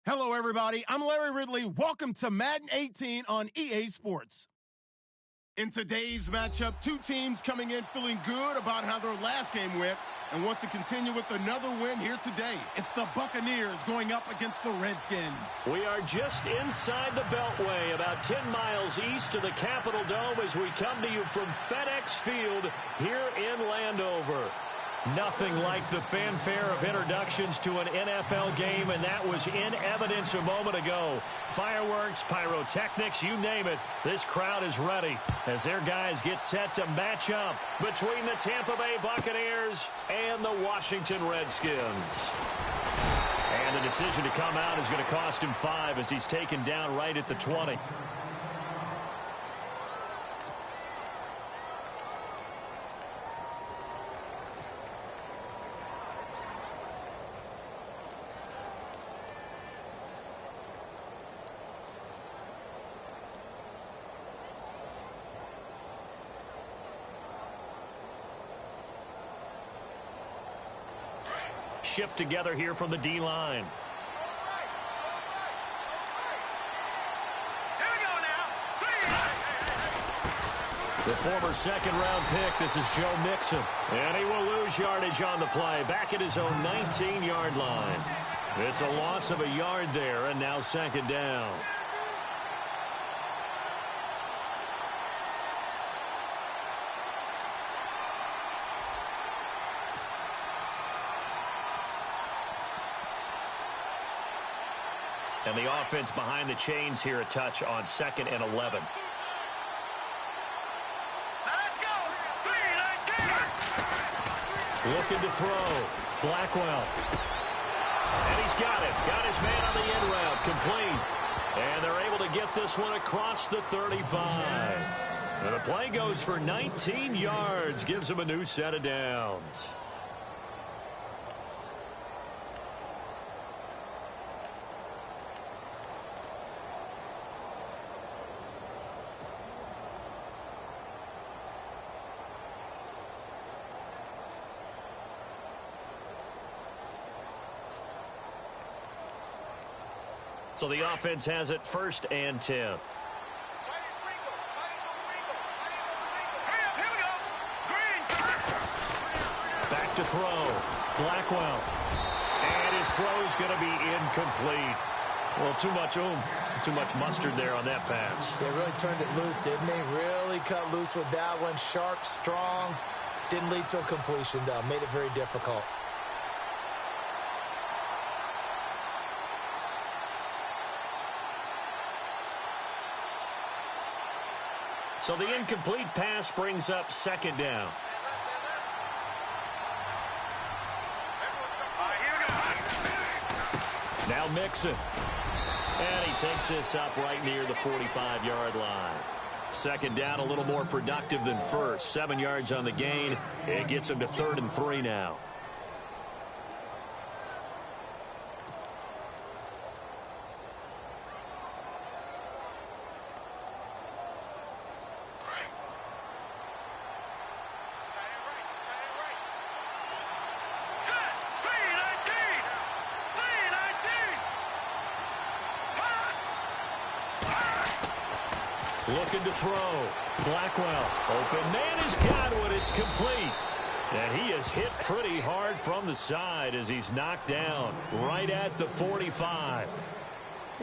Hello, everybody. I'm Larry Ridley. Welcome to Madden 18 on EA Sports. In today's matchup, two teams coming in feeling good about how their last game went and want to continue with another win here today. It's the Buccaneers going up against the Redskins. We are just inside the Beltway, about 10 miles east of the Capitol Dome as we come to you from FedEx Field here in Landover. Nothing like the fanfare of introductions to an NFL game, and that was in evidence a moment ago. Fireworks, pyrotechnics, you name it. This crowd is ready as their guys get set to match up between the Tampa Bay Buccaneers and the Washington Redskins. And the decision to come out is going to cost him 5 as he's taken down right at the 20. Shift together here from the D-line. The former second-round pick, this is Joe Mixon. And he will lose yardage on the play, back at his own 19-yard line. It's a loss of a yard there, and now second down. And the offense behind the chains here a touch on 2nd and 11. Let's go. 3-19. Looking to throw. Blackwell. And he's got it. Got his man on the in route. Complete. And they're able to get this one across the 35. And the play goes for 19 yards. Gives him a new set of downs. So the offense has it 1st and 10. Back to throw. Blackwell. And his throw is going to be incomplete. Well, too much oomph, too much mustard there on that pass. They really turned it loose, didn't they? Really cut loose with that one. Sharp, strong. Didn't lead to a completion, though. Made it very difficult. So the incomplete pass brings up 2nd down. Now Mixon. And he takes this up right near the 45-yard line. 2nd down, a little more productive than first. 7 yards on the gain. It gets him to 3rd and 3 now. Looking to throw. Blackwell. Open man has got one. It's complete. And he is hit pretty hard from the side as he's knocked down right at the 45.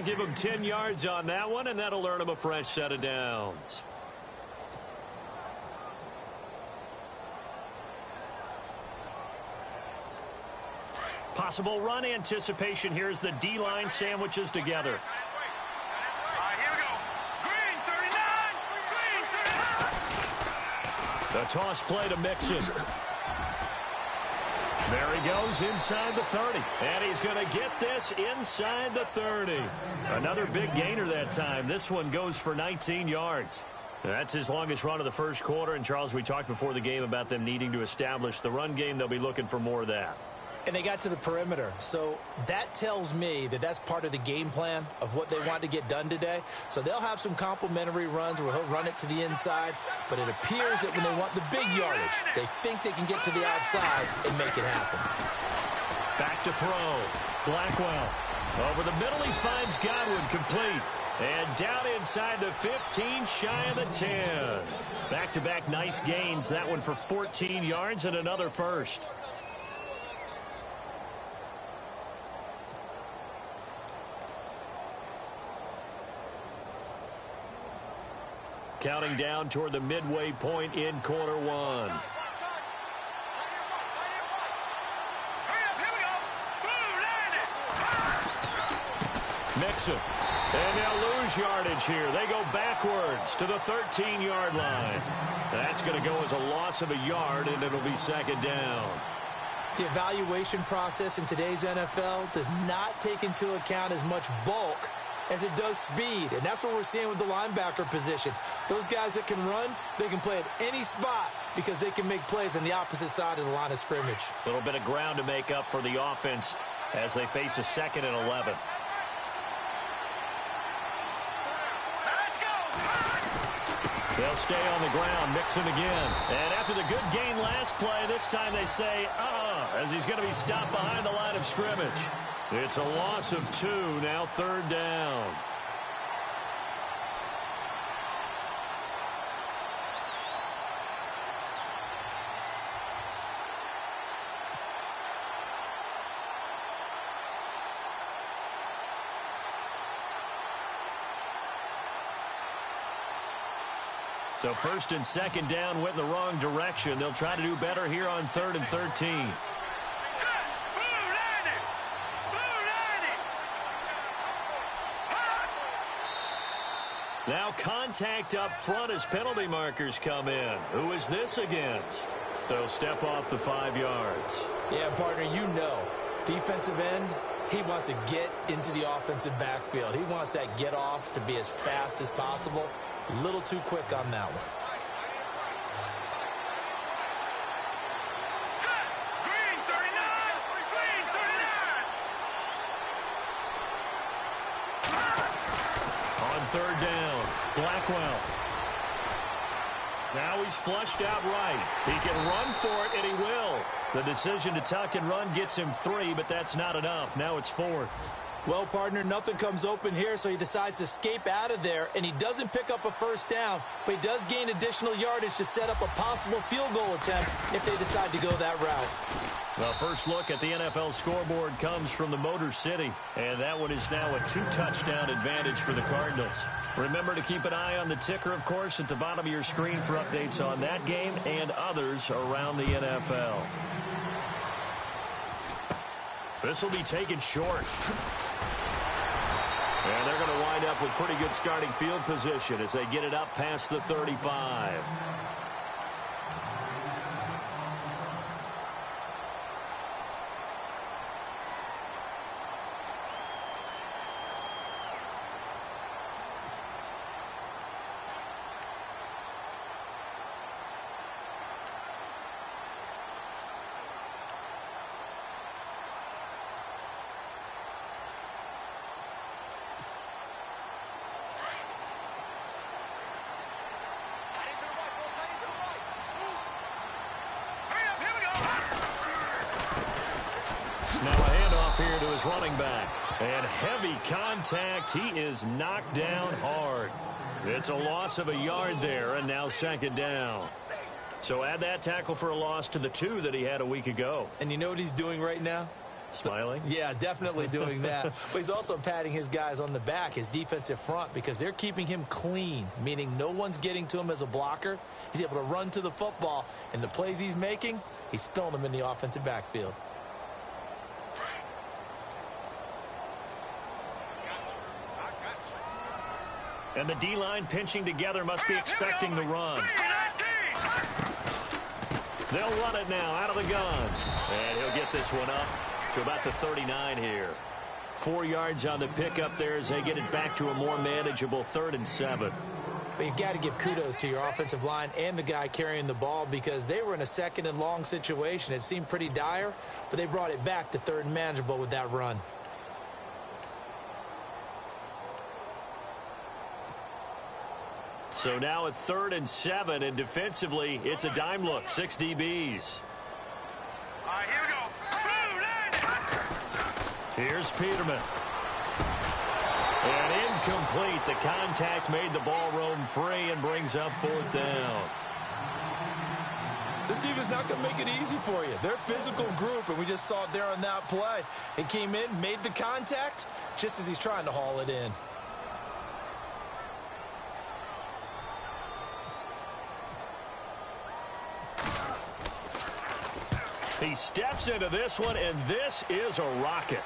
Give him 10 yards on that one, and that'll earn him a fresh set of downs. Possible run anticipation here as the D-line sandwiches together. The toss play to Mixon. There he goes inside the 30. And he's going to get this inside the 30. Another big gainer that time. This one goes for 19 yards. That's his longest run of the first quarter. And, Charles, we talked before the game about them needing to establish the run game. They'll be looking for more of that. And they got to the perimeter. So that tells me that that's part of the game plan of what they want to get done today. So they'll have some complimentary runs where he'll run it to the inside. But it appears that when they want the big yardage, they think they can get to the outside and make it happen. Back to throw. Blackwell Over the middle, he finds Godwin complete. And down inside the 15, shy of the 10. Back-to-back nice gains. That one for 14 yards and another first. Counting down toward the midway point in quarter one. Mixon. And they'll lose yardage here. They go backwards to the 13-yard line. That's going to go as a loss of a yard, and it'll be second down. The evaluation process in today's NFL does not take into account as much bulk as it does speed, and that's what we're seeing with the linebacker position. Those guys that can run, they can play at any spot because they can make plays on the opposite side of the line of scrimmage. A little bit of ground to make up for the offense as they face a 2nd and 11. They'll stay on the ground. Mixon again. And after the good gain last play, this time they say, as he's going to be stopped behind the line of scrimmage. It's a loss of 2, now 3rd down. So 1st and 2nd down went in the wrong direction. They'll try to do better here on 3rd and 13. Now contact up front as penalty markers come in. Who is this against? They'll step off the 5 yards. Yeah, partner, you know, defensive end, he wants to get into the offensive backfield. He wants that get off to be as fast as possible. A little too quick on that one. Green 39. On 3rd down, Blackwell. Now he's flushed out right. He can run for it, and he will. The decision to tuck and run gets him 3, but that's not enough. Now it's 4th. Well, partner, nothing comes open here, so he decides to escape out of there, and he doesn't pick up a 1st down, but he does gain additional yardage to set up a possible field goal attempt if they decide to go that route. The first look at the NFL scoreboard comes from the Motor City, and that one is now a 2-touchdown advantage for the Cardinals. Remember to keep an eye on the ticker, of course, at the bottom of your screen for updates on that game and others around the NFL. This will be taken short. And they're going to wind up with pretty good starting field position as they get it up past the 35. Now a handoff here to his running back. And heavy contact. He is knocked down hard. It's a loss of a yard there, and now 2nd down. So add that tackle for a loss to the 2 that he had a week ago. And you know what he's doing right now? Smiling? Yeah, definitely doing that. But he's also patting his guys on the back, his defensive front, because they're keeping him clean, meaning no one's getting to him as a blocker. He's able to run to the football, and the plays he's making, he's spilling them in the offensive backfield. And the D-line pinching together must be expecting the run. They'll run it now out of the gun. And he'll get this one up to about the 39 here. 4 yards on the pickup there as they get it back to a more manageable 3rd and 7. But you've got to give kudos to your offensive line and the guy carrying the ball because they were in a 2nd and long situation. It seemed pretty dire, but they brought it back to 3rd and manageable with that run. So now at 3rd and 7, and defensively, it's a dime look. 6 DBs. All right, here we go. Here's Peterman. And incomplete. The contact made the ball roam free and brings up 4th down. This defense is not going to make it easy for you. They're a physical group, and we just saw it there on that play. It came in, made the contact, just as he's trying to haul it in. He steps into this one, and this is a rocket.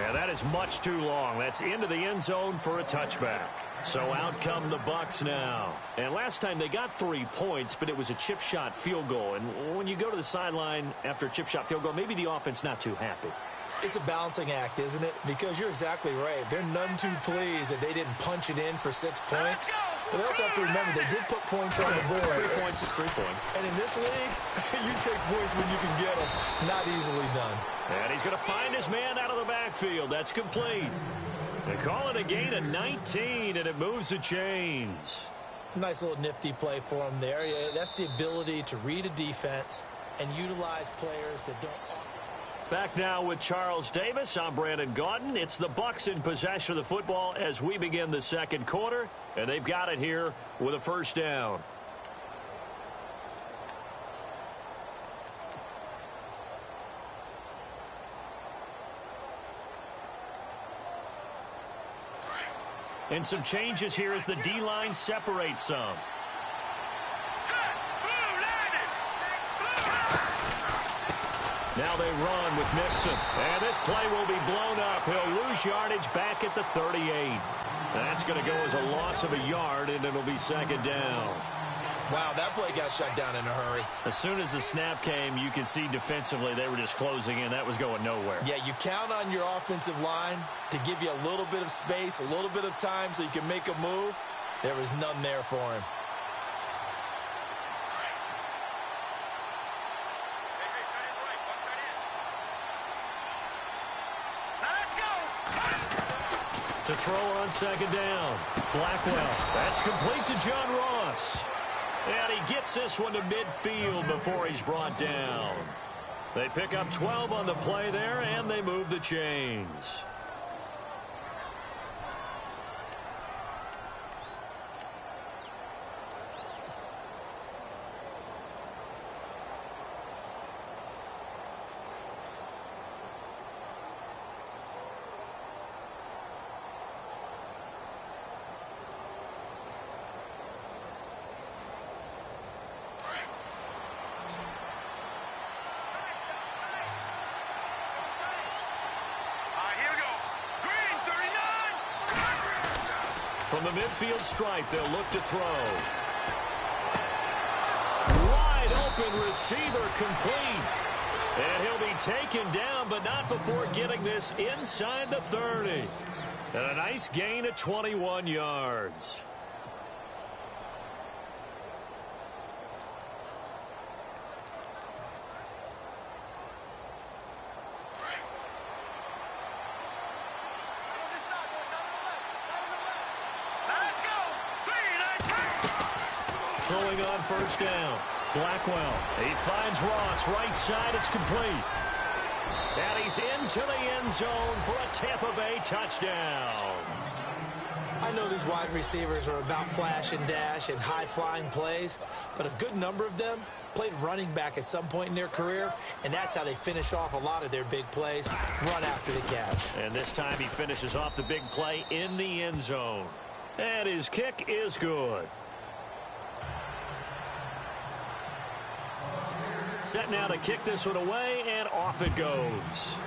And that is much too long. That's into the end zone for a touchback. So out come the Bucs now. And last time they got 3 points, but it was a chip shot field goal. And when you go to the sideline after a chip shot field goal, maybe the offense not too happy. It's a balancing act, isn't it? Because you're exactly right. They're none too pleased that they didn't punch it in for 6 points. But they also have to remember they did put points on the board. 3 points is 3 points. And in this league, you take points when you can get them. Not easily done. And he's going to find his man out of the backfield. That's complete. They call it a gain of 19, and it moves the chains. Nice little nifty play for him there. Yeah, that's the ability to read a defense and utilize players that don't. Back now with Charles Davis. I'm Brandon Gaudin. It's the Bucs in possession of the football as we begin the second quarter, and they've got it here with a 1st down. And some changes here as the D-line separates some. Now they run with Mixon. And this play will be blown up. He'll lose yardage back at the 38. That's going to go as a loss of a yard, and it'll be 2nd down. Wow, that play got shut down in a hurry. As soon as the snap came, you could see defensively they were just closing in. That was going nowhere. Yeah, you count on your offensive line to give you a little bit of space, a little bit of time so you can make a move. There was none there for him. To throw on 2nd down. Blackwell. That's complete to John Ross. And he gets this one to midfield before he's brought down. They pick up 12 on the play there, and they move the chains. From the midfield stripe, they'll look to throw. Wide open receiver complete. And he'll be taken down, but not before getting this inside the 30. And a nice gain of 21 yards. Throwing on 1st down. Blackwell. He finds Ross. Right side. It's complete. And he's into the end zone for a Tampa Bay touchdown. I know these wide receivers are about flash and dash and high-flying plays, but a good number of them played running back at some point in their career, and that's how they finish off a lot of their big plays, run after the catch. And this time he finishes off the big play in the end zone. And his kick is good. Set now to kick this one away, and off it goes.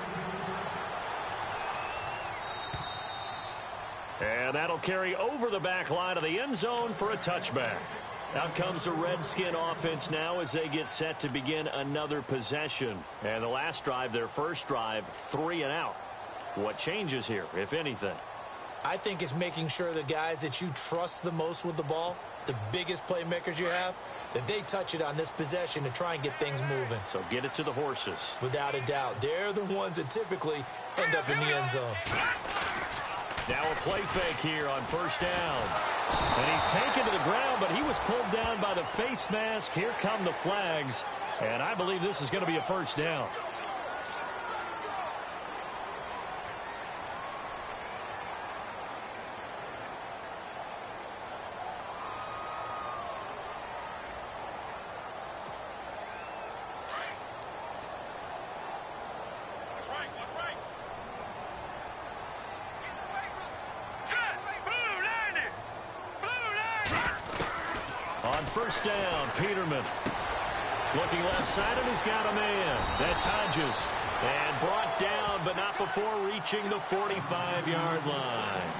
And that'll carry over the back line of the end zone for a touchback. Out comes the Redskin offense now as they get set to begin another possession. And the last drive, their first drive, 3 and out. What changes here, if anything? I think it's making sure the guys that you trust the most with the ball, the biggest playmakers you have, that they touch it on this possession to try and get things moving. So get it to the horses. Without a doubt. They're the ones that typically end up in the end zone. Now a play fake here on 1st down. And he's taken to the ground, but he was pulled down by the face mask. Here come the flags. And I believe this is going to be a 1st down. first down. Peterman looking left side, and he's got a man. That's Hodges. And brought down, but not before reaching the 45-yard line.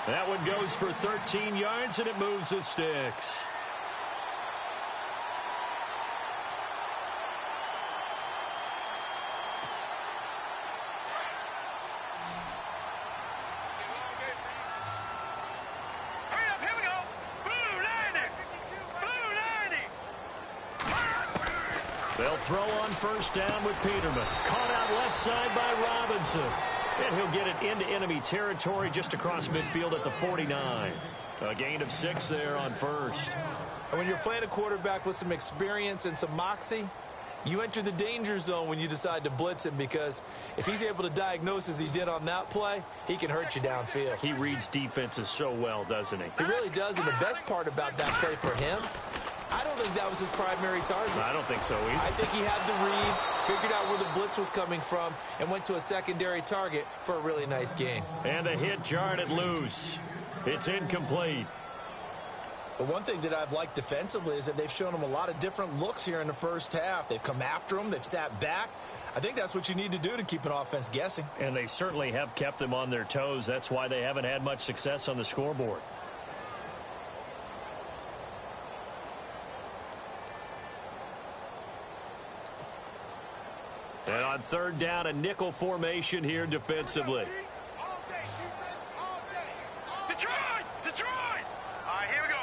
That one goes for 13 yards, and it moves the sticks. They'll throw on first down with Peterman. Caught out left side by Robinson. And he'll get it into enemy territory just across midfield at the 49. A gain of 6 there on first. And when you're playing a quarterback with some experience and some moxie, you enter the danger zone when you decide to blitz him, because if he's able to diagnose as he did on that play, he can hurt you downfield. He reads defenses so well, doesn't he? He really does, and the best part about that play for him, I don't think that was his primary target. I don't think so either. I think he had the read, figured out where the blitz was coming from, and went to a secondary target for a really nice gain. And a hit jarred it loose. It's incomplete. The one thing that I've liked defensively is that they've shown him a lot of different looks here in the first half. They've come after him. They've sat back. I think that's what you need to do to keep an offense guessing. And they certainly have kept them on their toes. That's why they haven't had much success on the scoreboard. And on third down, a nickel formation here defensively. Detroit! All right, here we go.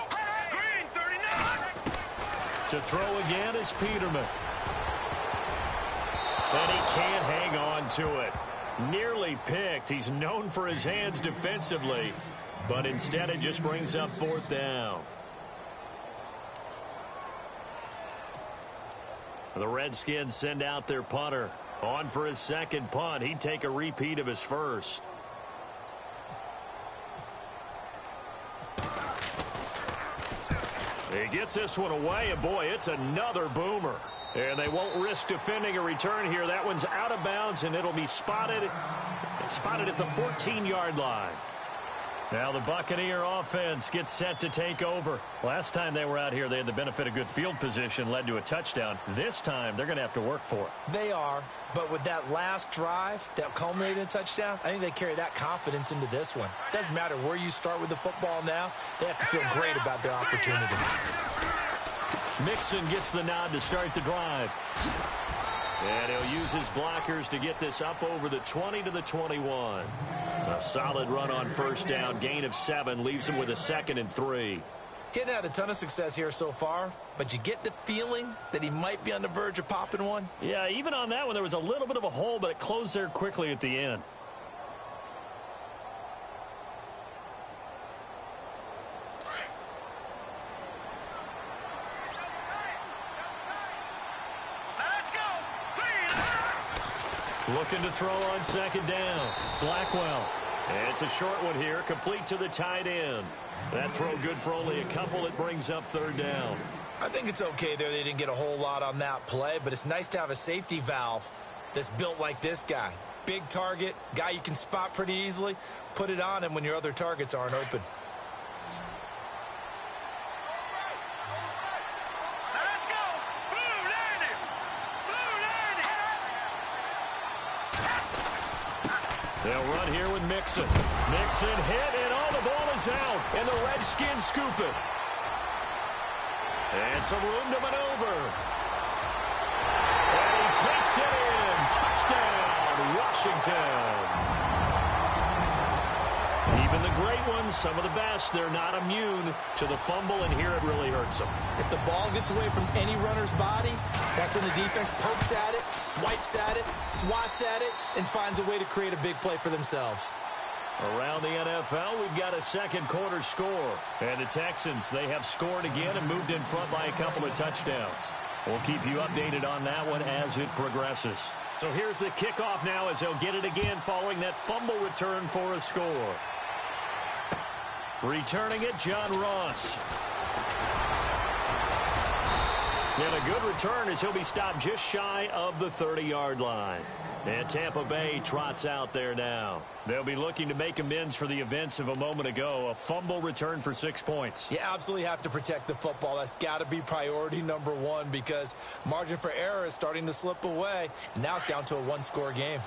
Green, 39. To throw again is Peterman. And he can't hang on to it. Nearly picked. He's known for his hands defensively, but instead it just brings up fourth down. The Redskins send out their punter. On for his second punt. He'd take a repeat of his first. He gets this one away, and boy, it's another boomer. And they won't risk defending a return here. That one's out of bounds, and it'll be spotted at the 14-yard line. Now the Buccaneer offense gets set to take over. Last time they were out here, they had the benefit of good field position, led to a touchdown. This time, they're going to have to work for it. They are, but with that last drive that culminated in a touchdown, I think they carry that confidence into this one. Doesn't matter where you start with the football now, they have to feel great about their opportunity. Mixon gets the nod to start the drive. And he'll use his blockers to get this up over the 20 to the 21. A solid run on first down. Gain of 7 leaves him with a 2nd and 3. He hasn't had a ton of success here so far, but you get the feeling that he might be on the verge of popping one. Yeah, even on that one, there was a little bit of a hole, but it closed there quickly at the end. Looking to throw on second down. Blackwell. And it's a short one here, complete to the tight end. That throw good for only a couple. It brings up third down. I think it's okay there. They didn't get a whole lot on that play, but it's nice to have a safety valve that's built like this guy. Big target, guy you can spot pretty easily. Put it on him when your other targets aren't open. They'll run here with Mixon. Mixon hit, and all the ball is out. And the Redskins scoop it. And some room to maneuver. And he takes it in. Touchdown, Washington. Even the great ones, some of the best, they're not immune to the fumble, and here it really hurts them. If the ball gets away from any runner's body, that's when the defense pokes at it, swipes at it, swats at it, and finds a way to create a big play for themselves. Around the NFL, we've got a second quarter score. And the Texans, they have scored again and moved in front by a couple of touchdowns. We'll keep you updated on that one as it progresses. So here's the kickoff now as they'll get it again following that fumble return for a score. Returning it, John Ross. And a good return as he'll be stopped just shy of the 30-yard line. And Tampa Bay trots out there now. They'll be looking to make amends for the events of a moment ago. A fumble return for 6 points. You absolutely have to protect the football. That's got to be priority number one because margin for error is starting to slip away. And now it's down to a one-score game.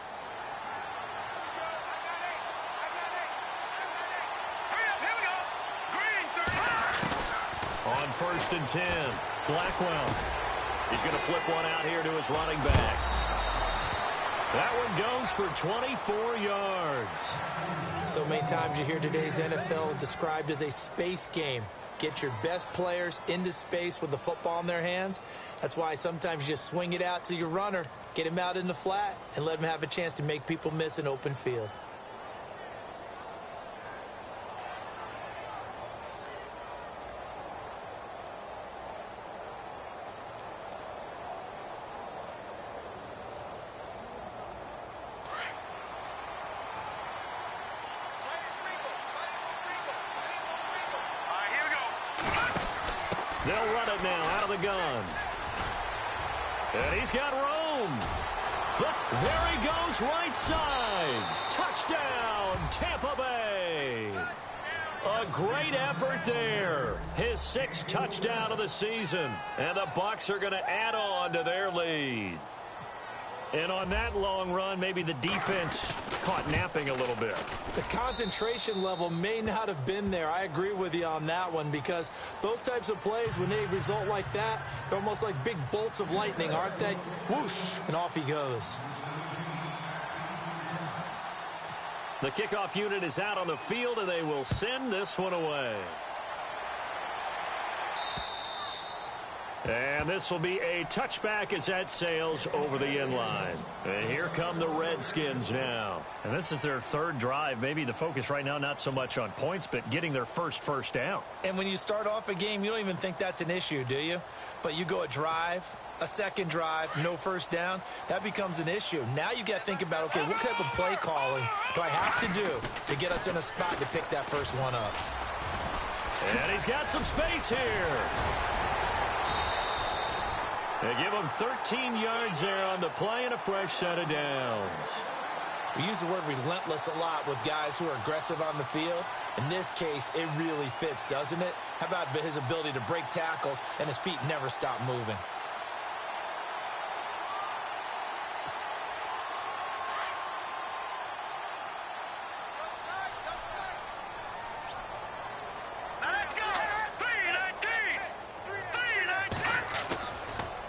On 1st and 10, Blackwell. He's going to flip one out here to his running back. That one goes for 24 yards. So many times you hear today's NFL described as a space game. Get your best players into space with the football in their hands. That's why sometimes you just swing it out to your runner, get him out in the flat, and let him have a chance to make people miss an open field. They'll run it now out of the gun. And he's got room. Look, there he goes right side. Touchdown, Tampa Bay. A great effort there. His 6th touchdown of the season. And the Bucs are going to add on to their lead. And on that long run, maybe the defense caught napping a little bit. The concentration level may not have been there. I agree with you on that one because those types of plays, when they result like that, they're almost like big bolts of lightning, aren't they? Whoosh, and off he goes. The kickoff unit is out on the field, and they will send this one away. And this will be a touchback as that sails over the end line. And here come the Redskins now. And this is their 3rd drive. Maybe the focus right now not so much on points, but getting their first down. And when you start off a game, you don't even think that's an issue, do you? But you go a drive, a 2nd drive, no first down, that becomes an issue. Now you got to think about, okay, what type of play calling do I have to do to get us in a spot to pick that first one up? And he's got some space here. They give him 13 yards there on the play and a fresh set of downs. We use the word relentless a lot with guys who are aggressive on the field. In this case, it really fits, doesn't it? How about his ability to break tackles and his feet never stop moving?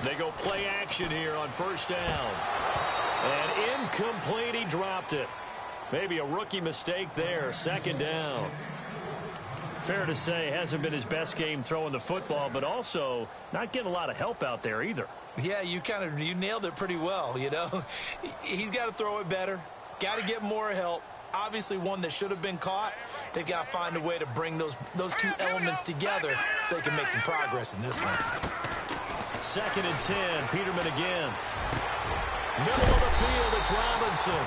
They go play action here on 1st down. And incomplete, he dropped it. Maybe a rookie mistake there, 2nd down. Fair to say, hasn't been his best game throwing the football, but also not getting a lot of help out there either. Yeah, you nailed it pretty well, you know. He's got to throw it better, got to get more help. Obviously one that should have been caught. They've got to find a way to bring those two elements together so they can make some progress in this one. 2nd and 10, Peterman again. Middle of the field, it's Robinson.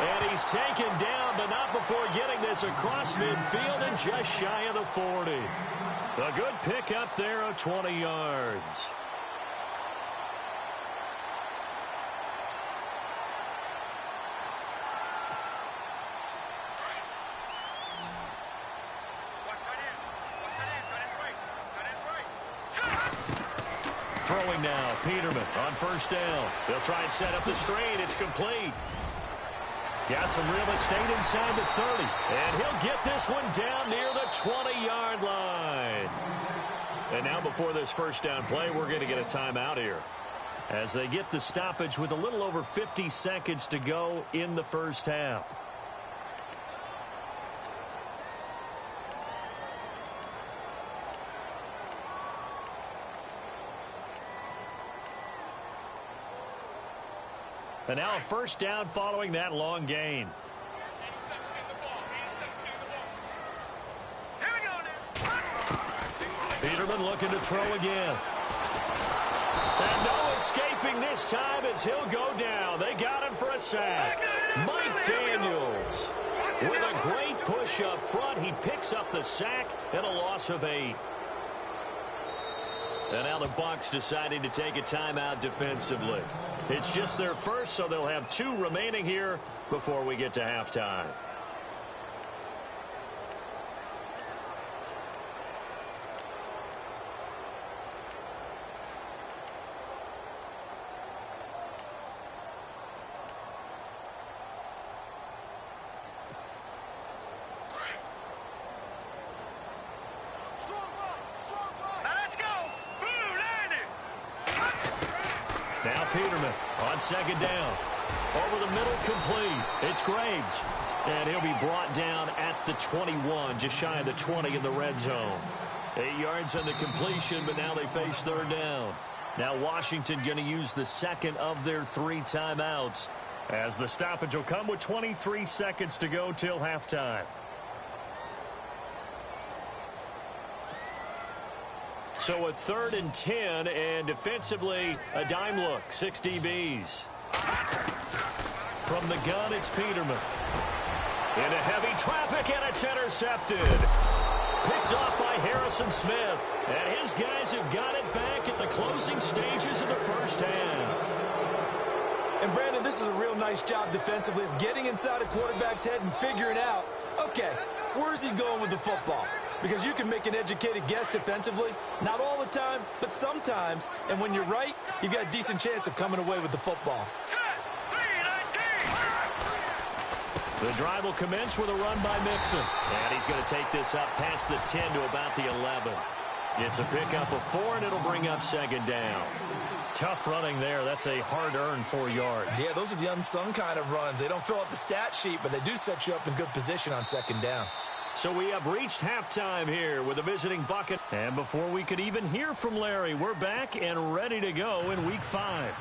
And he's taken down, but not before getting this across midfield and just shy of the 40. A good pickup there of 20 yards. Throwing now, Peterman on 1st down. They'll try and set up the screen. It's complete. Got some real estate inside the 30. And he'll get this one down near the 20-yard line. And now before this 1st down play, we're going to get a timeout here. As they get the stoppage with a little over 50 seconds to go in the 1st half. And now a 1st down following that long gain. Peterman looking to throw again. And no escaping this time as he'll go down. They got him for a sack. Mike Daniels with a great push up front. He picks up the sack and a loss of 8. And now the Bucs deciding to take a timeout defensively. It's just their first, so they'll have 2 remaining here before we get to halftime. Now Peterman on second down. Over the middle, complete. It's Graves. And he'll be brought down at the 21, just shy of the 20 in the red zone. 8 yards on the completion, but now they face third down. Now Washington going to use the second of their 3 timeouts, as the stoppage will come with 23 seconds to go till halftime. So a 3rd and 10, and defensively, a dime look, 6 DBs. From the gun, it's Peterman. Into heavy traffic, and it's intercepted. Picked off by Harrison Smith. And his guys have got it back at the closing stages of the first half. And, Brandon, this is a real nice job defensively of getting inside a quarterback's head and figuring out, okay, where's he going with the football? Because you can make an educated guess defensively. Not all the time, but sometimes. And when you're right, you've got a decent chance of coming away with the football. The drive will commence with a run by Mixon. And he's going to take this up past the 10 to about the 11. It's a pickup of 4, and it'll bring up second down. Tough running there. That's a hard-earned 4 yards. Yeah, those are the unsung kind of runs. They don't fill up the stat sheet, but they do set you up in good position on second down. So we have reached halftime here with a visiting Bucket. And before we could even hear from Larry, we're back and ready to go in Week 5.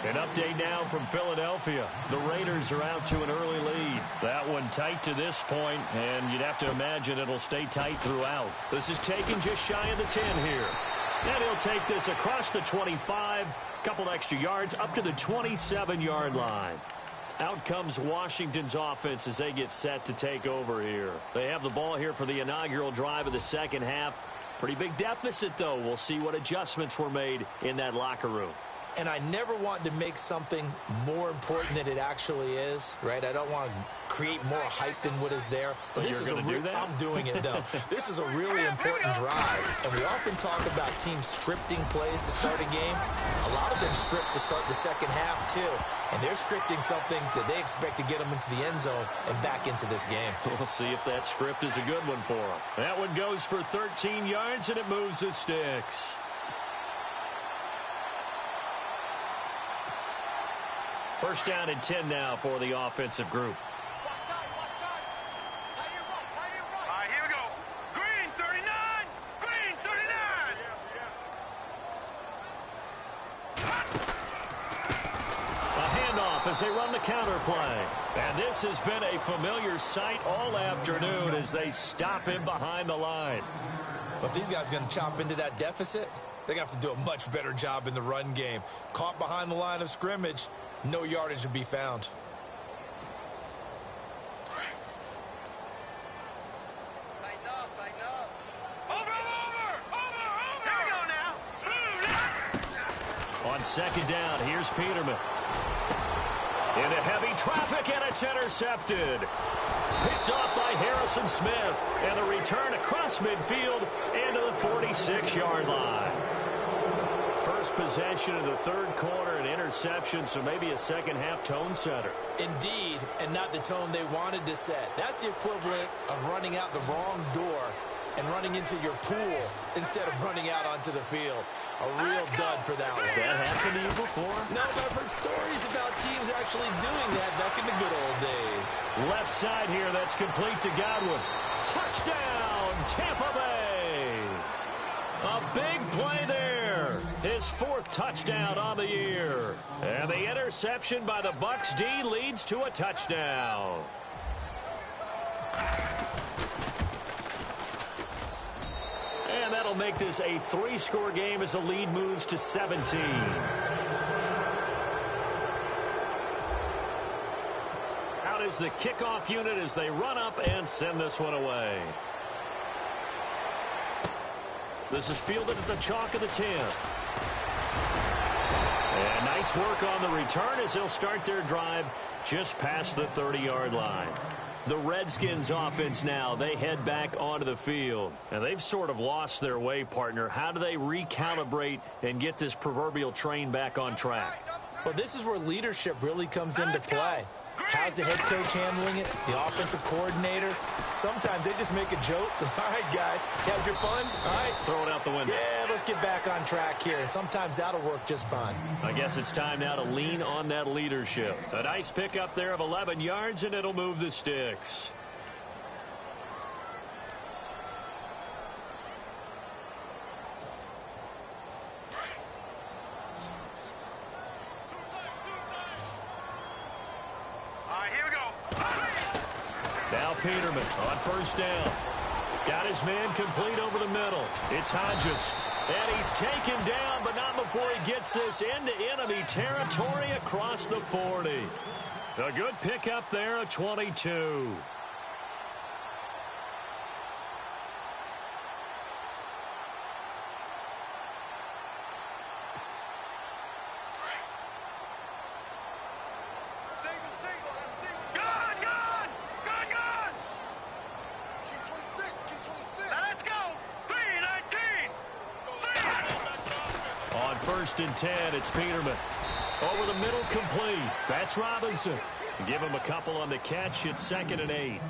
An update now from Philadelphia. The Raiders are out to an early lead. That one tight to this point, and you'd have to imagine it'll stay tight throughout. This is taken just shy of the 10 here. And he'll take this across the 25, couple extra yards, up to the 27-yard line. Out comes Washington's offense as they get set to take over here. They have the ball here for the inaugural drive of the second half. Pretty big deficit, though. We'll see what adjustments were made in that locker room. And I never want to make something more important than it actually is, right? I don't want to create more hype than what is there. But this you're going to do that? I'm doing it, though. This is a really important drive. And we often talk about teams scripting plays to start a game. A lot of them script to start the second half, too. And they're scripting something that they expect to get them into the end zone and back into this game. We'll see if that script is a good one for them. That one goes for 13 yards, and it moves the sticks. First down and 10 now for the offensive group. All right, here we go. Green 39. Green 39. A handoff as they run the counter play. And this has been a familiar sight all afternoon as they stop him behind the line. But these guys are going to chop into that deficit. They're going to have to do a much better job in the run game. Caught behind the line of scrimmage. No yardage to be found. Over. Here we go now. On second down, here's Peterman. Into heavy traffic, and it's intercepted. Picked off by Harrison Smith. And the return across midfield into the 46-yard line. First possession of the third quarter, an interception, so maybe a second-half tone setter. Indeed, and not the tone they wanted to set. That's the equivalent of running out the wrong door and running into your pool instead of running out onto the field. A real dud for that one. Has that happened to you before? No, but I've heard stories about teams actually doing that back in the good old days. Left side here, that's complete to Godwin. Touchdown, Tampa Bay! A big play there. His 4th touchdown on the year. And the interception by the Bucs D leads to a touchdown. And that'll make this a 3-score game as the lead moves to 17. Out is the kickoff unit as they run up and send this one away. This is fielded at the chalk of the 10. And nice work on the return as they'll start their drive just past the 30-yard line. The Redskins offense now, they head back onto the field. And they've sort of lost their way, partner. How do they recalibrate and get this proverbial train back on track? Well, this is where leadership really comes into play. How's the head coach handling it? The offensive coordinator? Sometimes they just make a joke. All right, guys, you have your fun? All right. Throw it out the window. Yeah, let's get back on track here. And sometimes that'll work just fine. I guess it's time now to lean on that leadership. A nice pickup there of 11 yards, and it'll move the sticks. Now Peterman on first down. Got his man complete over the middle. It's Hodges. And he's taken down, but not before he gets this into enemy territory across the 40. A good pickup there, a 22. First and 10, it's Peterman. Over the middle, complete. That's Robinson. Give him a couple on the catch. It's 2nd and 8.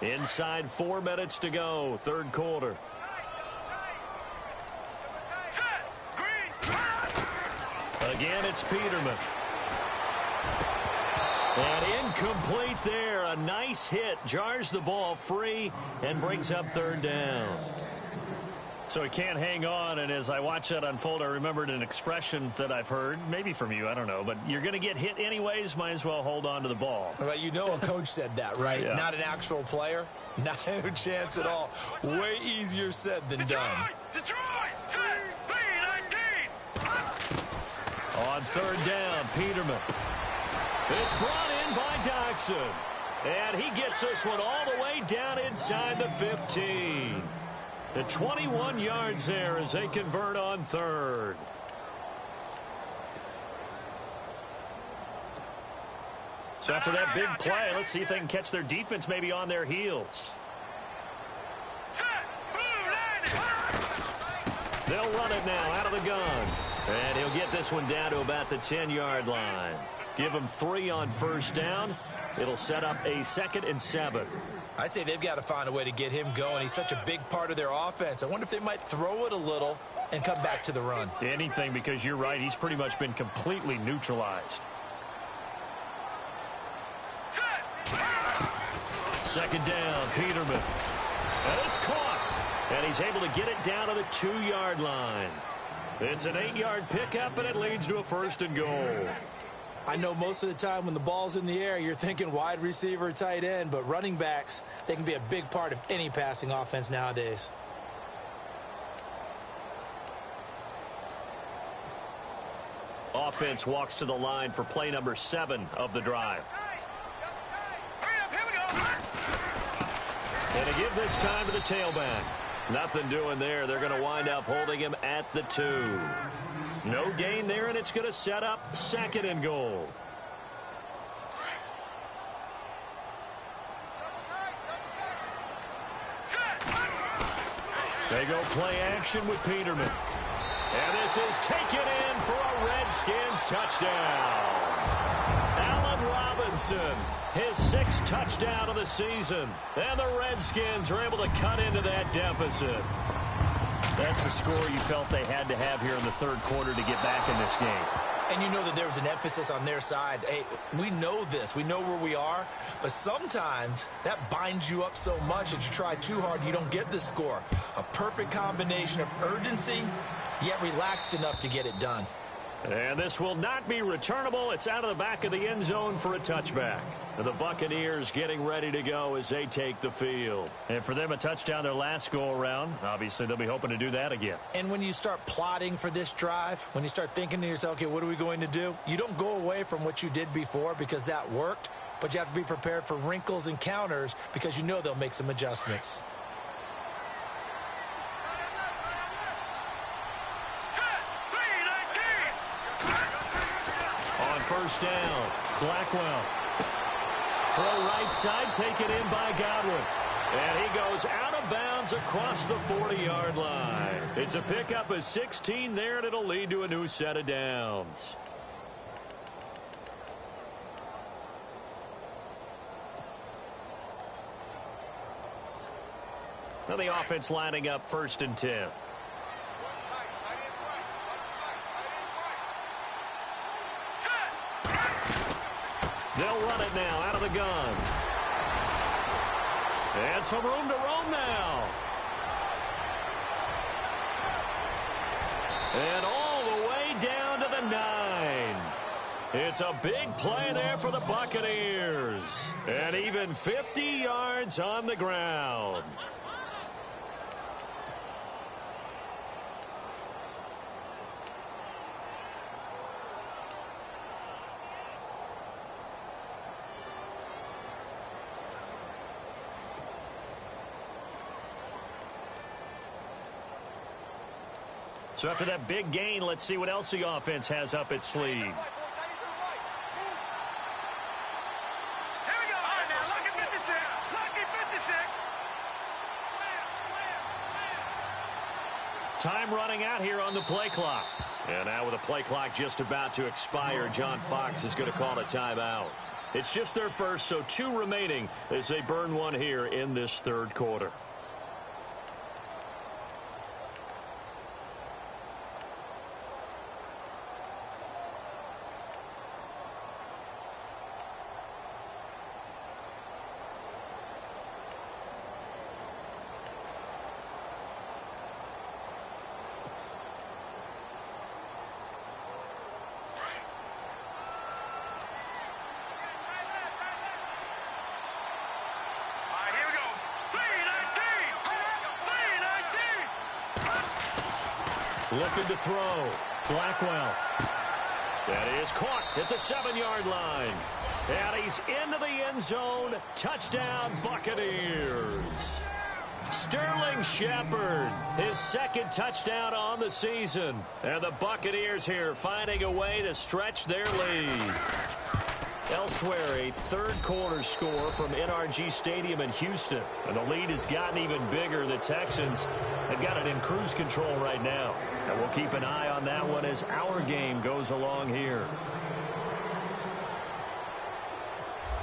Inside 4 minutes to go, third quarter. Again, it's Peterman. And incomplete there. A nice hit. Jars the ball free and brings up third down. So he can't hang on, and as I watch that unfold, I remembered an expression that I've heard, maybe from you, I don't know, but you're going to get hit anyways, might as well hold on to the ball. Well, you know a coach said that, right? Yeah. Not an actual player. Not a chance at all. Way easier said than done. Detroit! On third down, Peterman. It's brought in by Doxson. And he gets this one all the way down inside the 15. The 21 yards there as they convert on third. So after that big play, let's see if they can catch their defense maybe on their heels. They'll run it now out of the gun. And he'll get this one down to about the 10-yard line. Give him 3 on first down. It'll set up a 2nd and 7. I'd say they've got to find a way to get him going. He's such a big part of their offense. I wonder if they might throw it a little and come back to the run. Anything, because you're right. He's pretty much been completely neutralized. 2nd down, Peterman. And it's caught. And he's able to get it down to the 2-yard line. It's an 8-yard pickup, and it leads to a 1st and goal. I know most of the time when the ball's in the air, you're thinking wide receiver, tight end, but running backs, they can be a big part of any passing offense nowadays. Offense walks to the line for play number 7 of the drive. And to give this time to the tailback. Nothing doing there. They're going to wind up holding him at the 2. No gain there, and it's going to set up 2nd and goal. They go play action with Peterman. And this is taken in for a Redskins touchdown. Allen Robinson, his 6th touchdown of the season. And the Redskins are able to cut into that deficit. That's the score you felt they had to have here in the third quarter to get back in this game. And you know that there was an emphasis on their side. Hey, we know this. We know where we are. But sometimes that binds you up so much that you try too hard, you don't get the score. A perfect combination of urgency, yet relaxed enough to get it done. And this will not be returnable. It's out of the back of the end zone for a touchback. And the Buccaneers getting ready to go as they take the field. And for them, a touchdown their last go-around. Obviously, they'll be hoping to do that again. And when you start plotting for this drive, when you start thinking to yourself, okay, what are we going to do? You don't go away from what you did before because that worked, but you have to be prepared for wrinkles and counters because you know they'll make some adjustments. On first down, Blackwell. Throw right side, taken in by Godwin. And he goes out of bounds across the 40-yard line. It's a pickup of 16 there, and it'll lead to a new set of downs. Now the offense lining up 1st and 10. They'll run it now out of the gun. And some room to roam now. And all the way down to the 9. It's a big play there for the Buccaneers. And even 50 yards on the ground. So after that big gain, let's see what else the offense has up its sleeve. Here we go. All right, now, lucky 56. Lucky 56. Time running out here on the play clock. And now with the play clock just about to expire, John Fox is going to call a timeout. It's just their first, so 2 remaining as they burn one here in this 3rd quarter. Looking to throw. Blackwell. That is caught at the 7-yard line. And he's into the end zone. Touchdown, Buccaneers. Sterling Shepard, his 2nd touchdown on the season. And the Buccaneers here finding a way to stretch their lead. Elsewhere, a 3rd quarter score from NRG Stadium in Houston. And the lead has gotten even bigger. The Texans have got it in cruise control right now. And we'll keep an eye on that one as our game goes along here.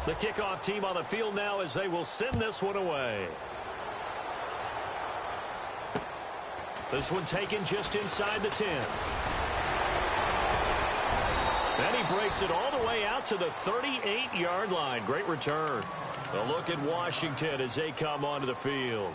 The kickoff team on the field now as they will send this one away. This one taken just inside the 10. And he breaks it all the way out to the 38-yard line. Great return. A look at Washington as they come onto the field.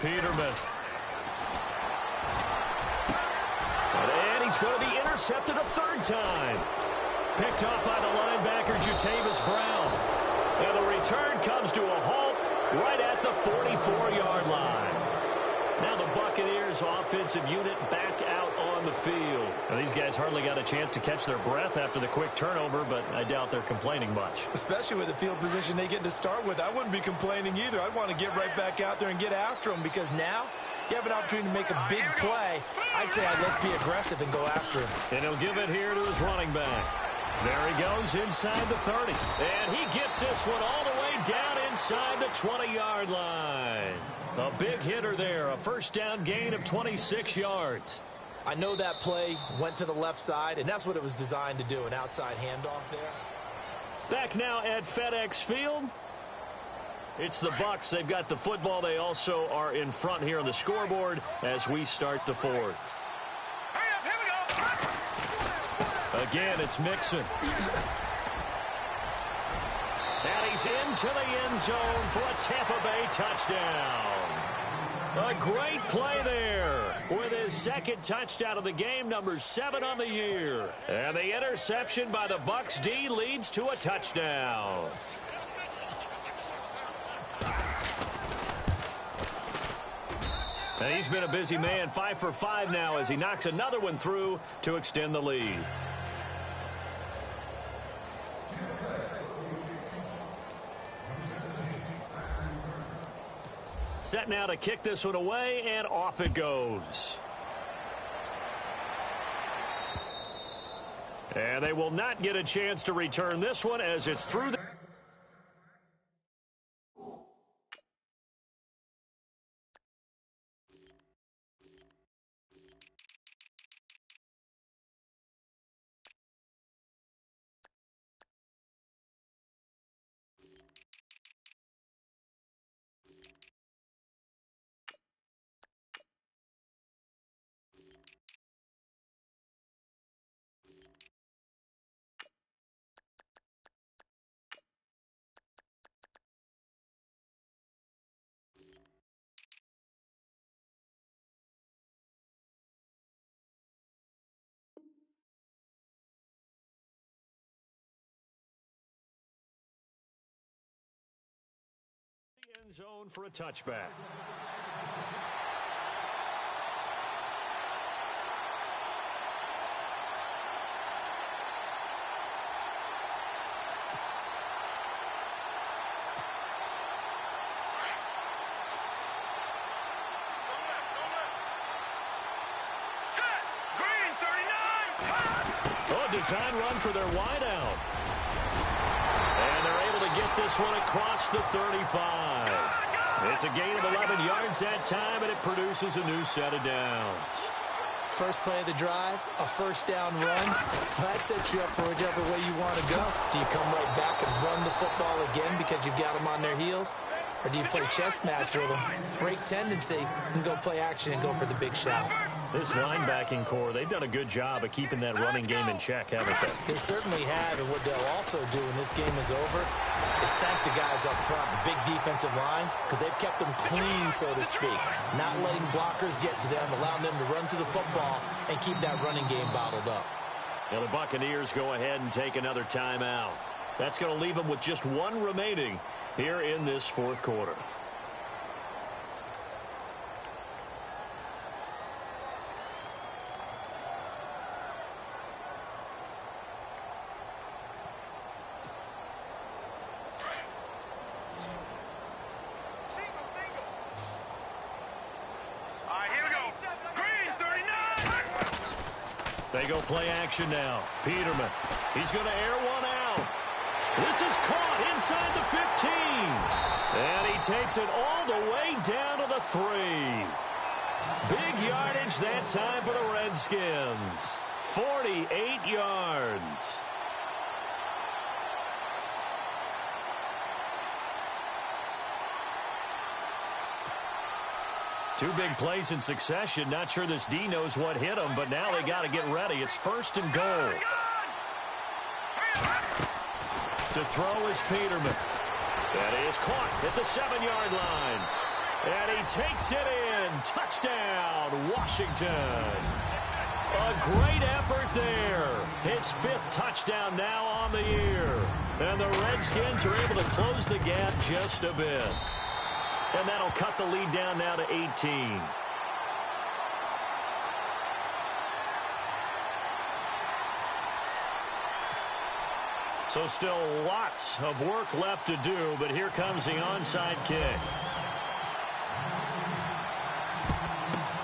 Peterman. And he's going to be intercepted a 3rd time. Picked off by the linebacker, Jatavis Brown. And the return comes to a halt right at the 44-yard line. Now the Buccaneers offensive unit back out on the field. Now these guys hardly got a chance to catch their breath after the quick turnover, but I doubt they're complaining much. Especially with the field position they get to start with. I wouldn't be complaining either. I'd want to get right back out there and get after them because now you have an opportunity to make a big play. I'd say let's be aggressive and go after him. And he'll give it here to his running back. There he goes inside the 30. And he gets this one all the way down inside the 20-yard line. A big hitter there, a 1st down gain of 26 yards. I know that play went to the left side, and that's what it was designed to do, an outside handoff there. Back now at FedEx Field. It's the Bucks. They've got the football. They also are in front here on the scoreboard as we start the fourth. Hurry up, here we go. Again, it's Mixon. And he's into the end zone for a Tampa Bay touchdown. A great play there with his second touchdown of the game, number 7 on the year. And the interception by the Bucks D leads to a touchdown. And he's been a busy man, 5 for 5 now as he knocks another one through to extend the lead. Set now to kick this one away, and off it goes. And they will not get a chance to return this one as it's through the... end zone for a touchback. Set. Green 39. Oh, design run for their wideout. And they're able to get this one across the 35. It's a gain of 11 yards that time, and it produces a new set of downs. First play of the drive, a first down run. That sets you up for whichever way you want to go. Do you come right back and run the football again because you've got them on their heels? Or do you play chess match with them, break tendency, and go play action and go for the big shot? This linebacking core, they've done a good job of keeping that running game in check, haven't they? They certainly have, and what they'll also do when this game is over is thank the guys up front, the big defensive line, because they've kept them clean, so to speak. Not letting blockers get to them, allowing them to run to the football and keep that running game bottled up. Now the Buccaneers go ahead and take another timeout. That's going to leave them with just one remaining here in this fourth quarter. They go play action now. Peterman. He's going to air one out. This is caught inside the 15. And he takes it all the way down to the 3. Big yardage that time for the Redskins. 48 yards. Two big plays in succession. Not sure this D knows what hit him, but now they got to get ready. It's first and goal. To throw is Peterman. That is caught at the 7-yard line. And he takes it in. Touchdown, Washington. A great effort there. His 5th touchdown now on the year. And the Redskins are able to close the gap just a bit. And that'll cut the lead down now to 18. So still lots of work left to do, but here comes the onside kick.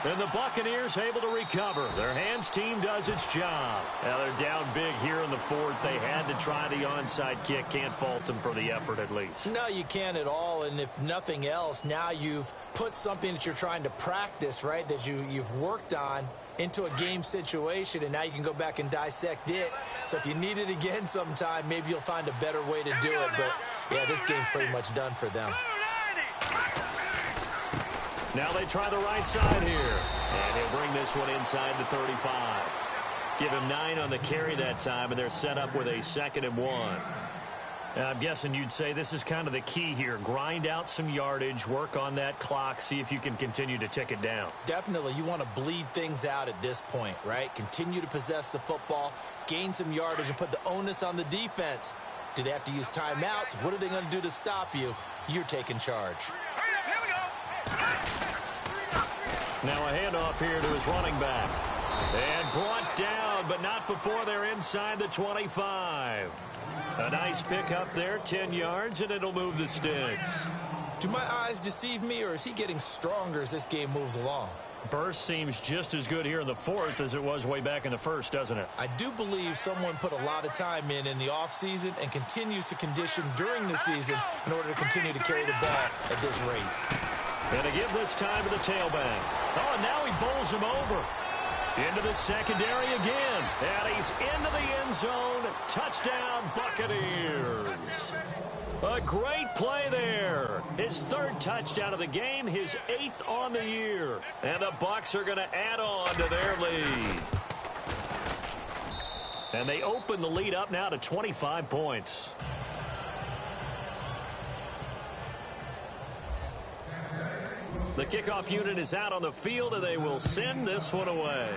And the Buccaneers able to recover. Their hands team does its job. Now they're down big here in the 4th. They had to try the onside kick. Can't fault them for the effort at least. No, you can't at all. And if nothing else, now you've put something that you're trying to practice, right, that you've worked on into a game situation, and now you can go back and dissect it. So if you need it again sometime, maybe you'll find a better way to do it. But, yeah, this game's pretty much done for them. Now they try the right side here. And he'll bring this one inside the 35. Give him 9 on the carry that time, and they're set up with a 2nd and 1. I'm guessing you'd say this is kind of the key here. Grind out some yardage, work on that clock, see if you can continue to tick it down. Definitely. You want to bleed things out at this point, right? Continue to possess the football, gain some yardage, and put the onus on the defense. Do they have to use timeouts? What are they going to do to stop you? You're taking charge. Now a handoff here to his running back. And brought down, but not before they're inside the 25. A nice pickup there, 10 yards, and it'll move the sticks. Do my eyes deceive me, or is he getting stronger as this game moves along? Burst seems just as good here in the 4th as it was way back in the 1st, doesn't it? I do believe someone put a lot of time in the offseason and continues to condition during the season in order to continue to carry the ball at this rate. And to give this time to the tailback. Oh, and now he bowls him over. Into the secondary again. And he's into the end zone. Touchdown, Buccaneers. A great play there. His 3rd touchdown of the game, his 8th on the year. And the Bucs are going to add on to their lead. And they open the lead up now to 25 points. The kickoff unit is out on the field, and they will send this one away.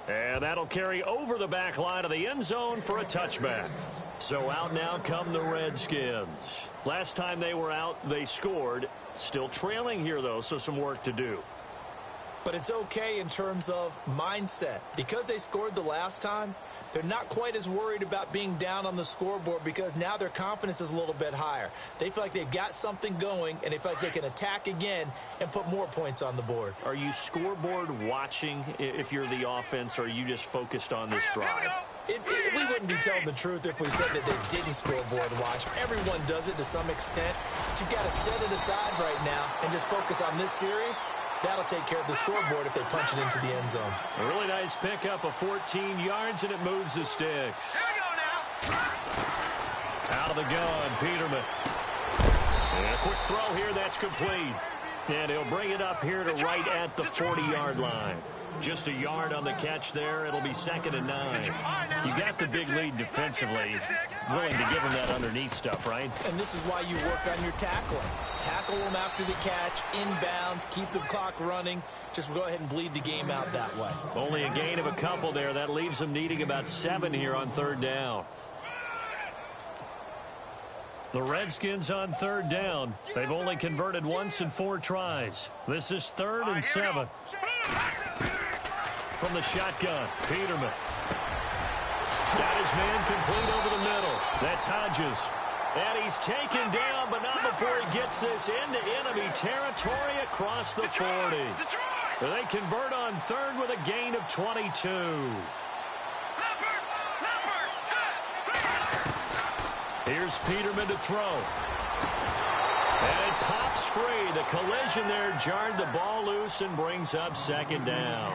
And that'll carry over the back line of the end zone for a touchback. So out now come the Redskins. Last time they were out, they scored. Still trailing here, though, so some work to do. But it's okay in terms of mindset. Because they scored the last time, they're not quite as worried about being down on the scoreboard because now their confidence is a little bit higher. They feel like they've got something going, and they feel like they can attack again and put more points on the board. Are you scoreboard watching if you're the offense, or are you just focused on this drive? We wouldn't be telling the truth if we said that they didn't scoreboard watch. Everyone does it to some extent. But you've got to set it aside right now and just focus on this series. That'll take care of the scoreboard if they punch it into the end zone. A really nice pickup of 14 yards, and it moves the sticks. Here we go now. Out of the gun, Peterman. And a quick throw here, that's complete. And he'll bring it up here to right at the 40-yard line. Just a yard on the catch there. It'll be 2nd and 9. You got the big lead defensively. Willing to give him that underneath stuff, right? And this is why you work on your tackling. Tackle them after the catch, inbounds, keep the clock running. Just go ahead and bleed the game out that way. Only a gain of a couple there. That leaves them needing about 7 here on 3rd down. The Redskins on 3rd down. They've only converted once in 4 tries. This is 3rd and 7. From the shotgun, Peterman. Got his man complete over the middle. That's Hodges. And he's taken down, but not before he gets this into enemy territory across the 40. They convert on 3rd with a gain of 22. Here's Peterman to throw. And it pops free. The collision there jarred the ball loose and brings up 2nd down.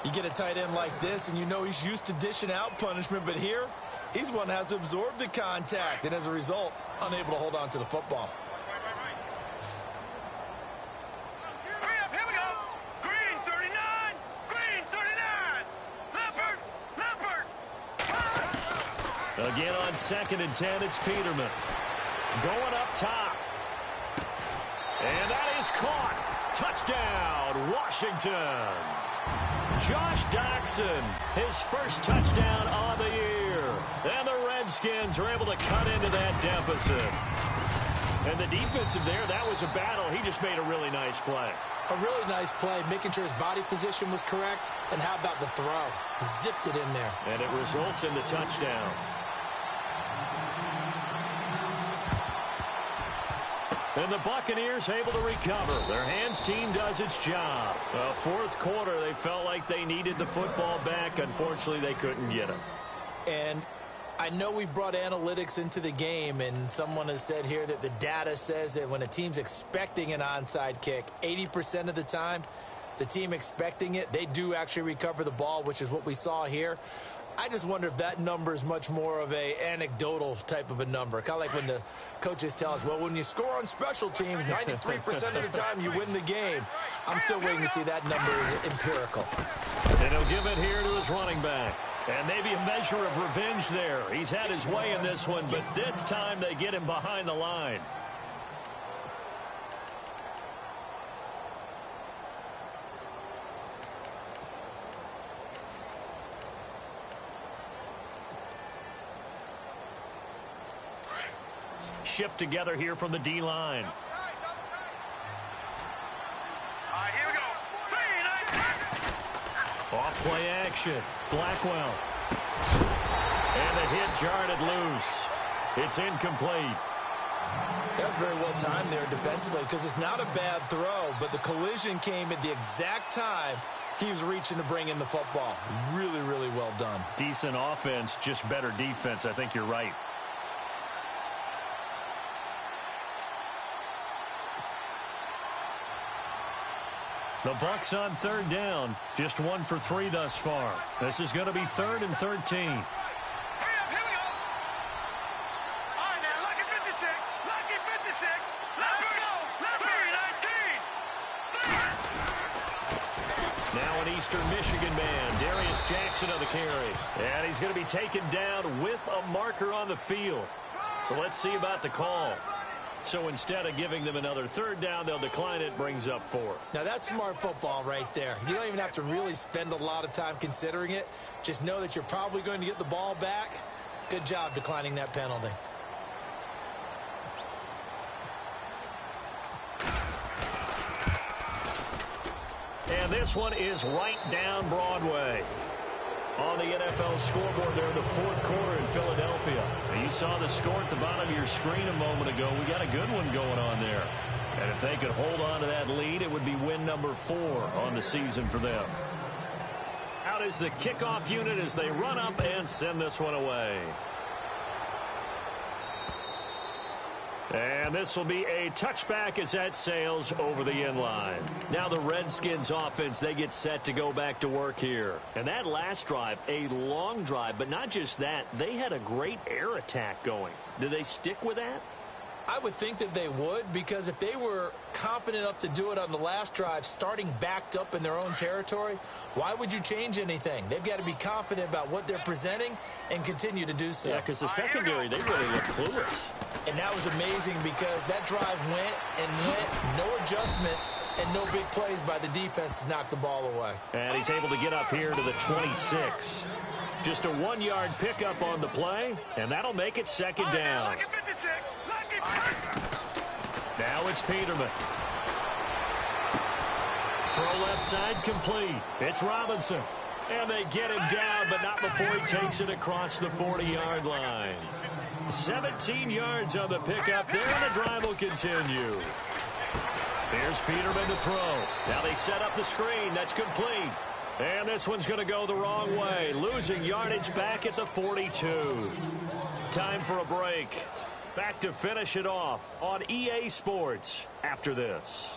You get a tight end like this, and you know he's used to dishing out punishment, but here, he's one that has to absorb the contact, and as a result, unable to hold on to the football. Hurry up, here we go. Green 39. Green 39. Leopard. Again on 2nd and 10, it's Peterman. Going up top. And that is caught. Touchdown, Washington. Josh Doxson, his first touchdown on the year. And the Redskins are able to cut into that deficit. And the defensive there, that was a battle. He just made a really nice play. A really nice play, making sure his body position was correct. And how about the throw? Zipped it in there. And it results in the touchdown. And the Buccaneers able to recover. Their hands team does its job. 4th quarter, they felt like they needed the football back. Unfortunately, they couldn't get it. And I know we brought analytics into the game, and someone has said here that the data says that when a team's expecting an onside kick, 80% of the time, the team expecting it, they do actually recover the ball, which is what we saw here. I just wonder if that number is much more of a anecdotal type of a number. Kind of like when the coaches tell us, well, when you score on special teams, 93% of the time you win the game. I'm still waiting to see that number is empirical. And he'll give it here to his running back. And maybe a measure of revenge there. He's had his way in this one, but this time they get him behind the line. Shift together here from the D-line. All right, here we go. 3, 9, Off play action. Blackwell. And the hit jarred it loose. It's incomplete. That's very well timed there defensively because it's not a bad throw, but the collision came at the exact time he was reaching to bring in the football. Really, really well done. Decent offense, just better defense. I think you're right. The Bucs on third down. Just 1 for 3 thus far. This is going to be 3rd and 13. Hurry up, here we go. All right, now, lucky 56. Lucky 56. Let's go. 3, 19. Now an Eastern Michigan man, Darius Jackson on the carry. And he's going to be taken down with a marker on the field. So let's see about the call. So instead of giving them another 3rd down, they'll decline it, brings up 4. Now, that's smart football right there. You don't even have to really spend a lot of time considering it. Just know that you're probably going to get the ball back. Good job declining that penalty. And this one is right down Broadway. On the NFL scoreboard there in the 4th quarter in Philadelphia. Now, you saw the score at the bottom of your screen a moment ago. We got a good one going on there. And if they could hold on to that lead, it would be win number 4 on the season for them. Out is the kickoff unit as they run up and send this one away. And this will be a touchback as that sails over the end line. Now the Redskins offense, they get set to go back to work here. And that last drive, a long drive, but not just that, they had a great air attack going. Do they stick with that? I would think that they would, because if they were confident enough to do it on the last drive, starting backed up in their own territory, why would you change anything? They've got to be confident about what they're presenting and continue to do so. Yeah, because the secondary, they really look clueless. And that was amazing because that drive went and went, no adjustments and no big plays by the defense to knock the ball away. And he's able to get up here to the 26. Just a 1-yard pickup on the play, and that'll make it 2nd down. Lucky 56. Lucky 56. Now it's Peterman. Throw left side complete. It's Robinson. And they get him down, but not before he takes it across the 40-yard line. 17 yards on the pickup there, and the drive will continue. Here's Peterman to throw. Now they set up the screen. That's complete. And this one's going to go the wrong way, losing yardage back at the 42. Time for a break. Back to finish it off on EA Sports after this.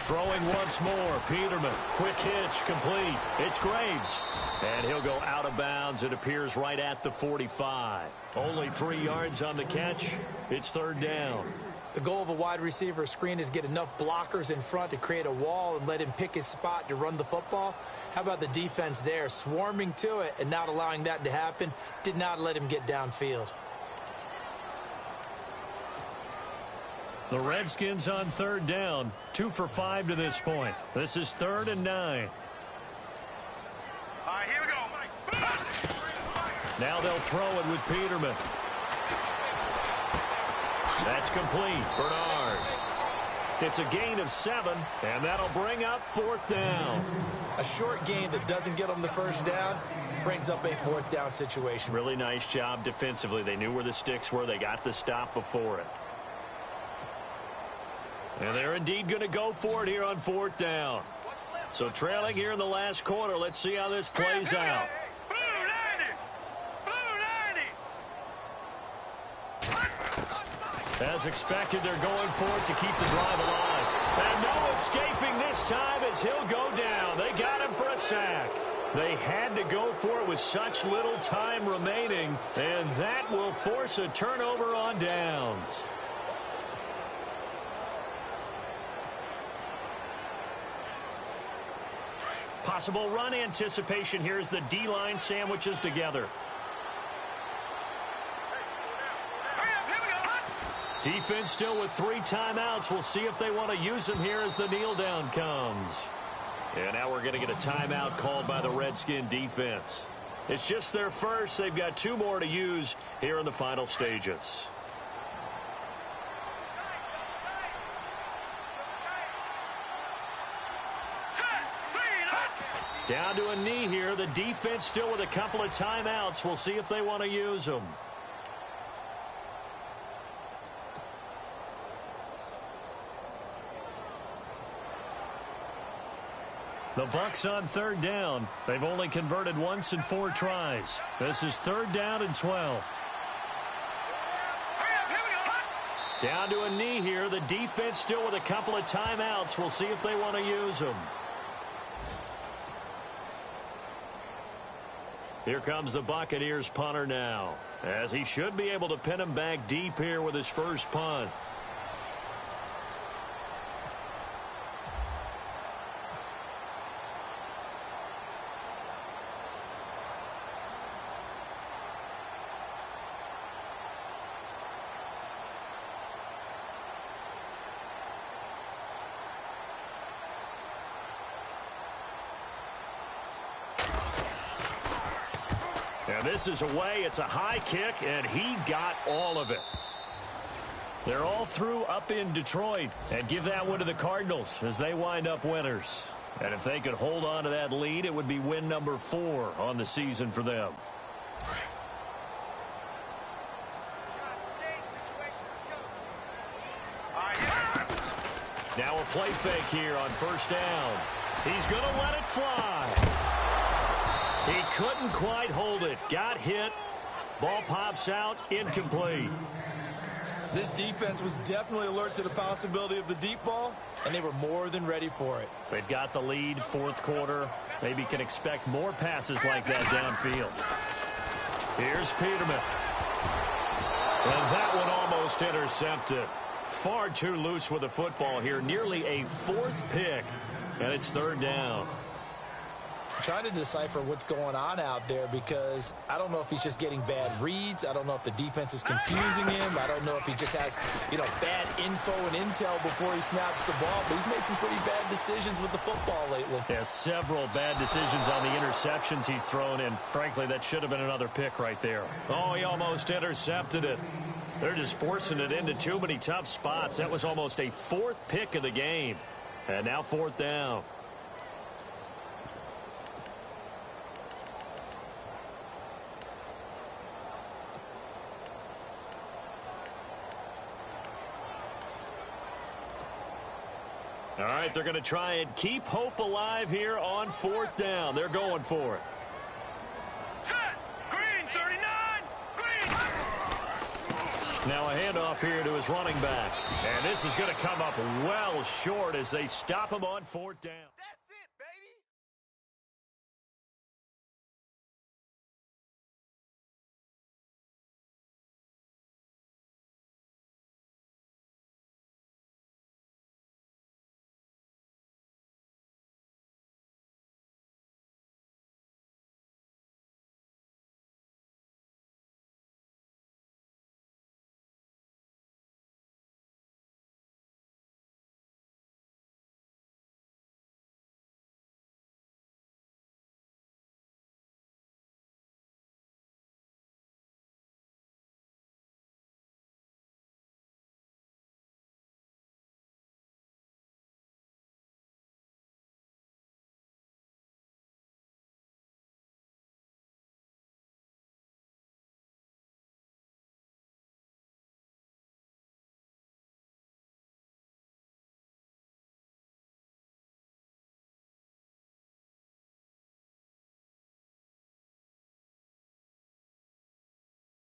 Throwing once more, Peterman. Quick hitch, complete. It's Graves. And he'll go out of bounds. It appears right at the 45. Only 3 yards on the catch. It's 3rd down. The goal of a wide receiver screen is get enough blockers in front to create a wall and let him pick his spot to run the football. How about the defense there, swarming to it and not allowing that to happen? Did not let him get downfield. The Redskins on 3rd down, 2 for 5 to this point. This is 3rd and 9. All right, here we go. Now they'll throw it with Peterman. That's complete. Bernard. It's a gain of 7, and that'll bring up 4th down. A short gain that doesn't get them the 1st down brings up a 4th down situation. Really nice job defensively. They knew where the sticks were. They got the stop before it. And they're indeed going to go for it here on 4th down. So trailing here in the last quarter. Let's see how this plays out. Blue 90. As expected, they're going for it to keep the drive alive. And no escaping this time as he'll go down. They got him for a sack. They had to go for it with such little time remaining, and that will force a turnover on downs. Possible run anticipation here as the D-line sandwiches together. Defense still with 3 timeouts. We'll see if they want to use them here as the kneel down comes. And now we're going to get a timeout called by the Redskin defense. It's just their first. They've got 2 more to use here in the final stages. Down to a knee here. The defense still with a couple of timeouts. We'll see if they want to use them. The Bucs on 3rd down. They've only converted once in 4 tries. This is 3rd down and 12. Down to a knee here. The defense still with a couple of timeouts. We'll see if they want to use them. Here comes the Buccaneers punter now, as he should be able to pin him back deep here with his first punt. And this is away. It's a high kick, and he got all of it. They're all through up in Detroit, and give that one to the Cardinals as they wind up winners. And if they could hold on to that lead, it would be win number 4 on the season for them. Now a play fake here on 1st down. He's going to let it fly. He couldn't quite hold it. Got hit. Ball pops out. Incomplete. This defense was definitely alert to the possibility of the deep ball, and they were more than ready for it. They've got the lead, 4th quarter. Maybe can expect more passes like that downfield. Here's Peterman. And that one almost intercepted. Far too loose with the football here. Nearly a 4th pick, and it's 3rd down. Trying to decipher what's going on out there, because I don't know if he's just getting bad reads. I don't know if the defense is confusing him. I don't know if he just has, bad info and intel before he snaps the ball. But he's made some pretty bad decisions with the football lately. Yeah, several bad decisions on the interceptions he's thrown, and frankly, that should have been another pick right there. Oh, he almost intercepted it. They're just forcing it into too many tough spots. That was almost a 4th pick of the game. And now 4th down. All right, they're going to try and keep hope alive here on 4th down. They're going for it. Set. Green 39. Green. Now a handoff here to his running back. And this is going to come up well short as they stop him on 4th down.